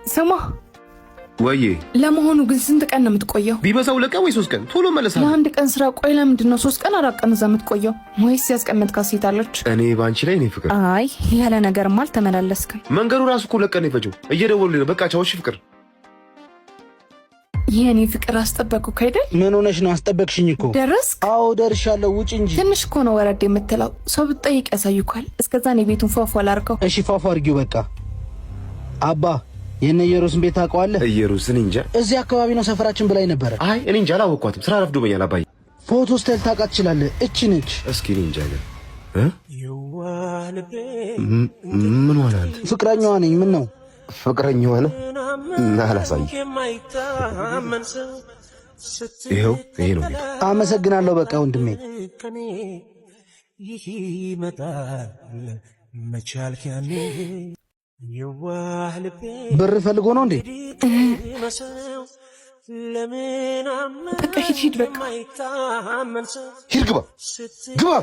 ስማ ወይ ለመሆኑ ግን ስንት ቀን ነው የምትቆየው? ቢበዛው ለቀን ወይ 3 ቀን ቶሎ መለሳለሁ። ለአንድ ቀን ስራ ቆይ ለምንድን ነው 3 ቀን 4 ቀን እዛ የምትቆየው? ወይስ ያስቀመጥካት ሴት አለች? እኔ ባንቺ ላይ ነኝ ፍቅር። አይ ያለ ነገርማ አልተመላለስክም። መንገዱ ራሱ እኮ ለቀን ነው የፈጀው። እየደወሉልኝ ነው። በቃ ቻው እሺ ፍቅር። የኔ ፍቅር አስጠበቅኩ አይደል? ምን ሆነሽ ነው? አስጠበቅሽኝ እኮ። ደረስክ? አዎ ደርሻለሁ። ውጭ እንጂ ትንሽ እኮ ነው ወረድ የምትለው። ሰው ብትጠይቅ ያሳዩካል። እስከዛ እኔ ቤቱን ፏፏ ላድርገው። እሺ ፏፏ አድርጊው በቃ። አባ የነ ኢየሩስን ቤት ታውቀዋለህ? ኢየሩስን እንጃ። እዚህ አካባቢ ነው ሰፈራችን ብላኝ ነበር። አይ እኔ እንጃ አላወኳትም። ስራ ረፍዶብኛል አባዬ። ፎቶ ስታይል ታውቃት ትችላለህ? እቺ ነች። እስኪ እኔ እንጃ ግን ምን ሆነ? አንተ ፍቅረኛዋ ነኝ። ምን ነው ፍቅረኛዋ ነህ? እና አላሳይ። ይሄው ይሄ ነው። አመሰግናለሁ። በቃ ወንድሜ ይህ ይመጣል መቻልክ ያኔ ብር ፈልጎ ነው እንዴ? በቃ ሂድ በቃ ሂድ ግባ ግባ።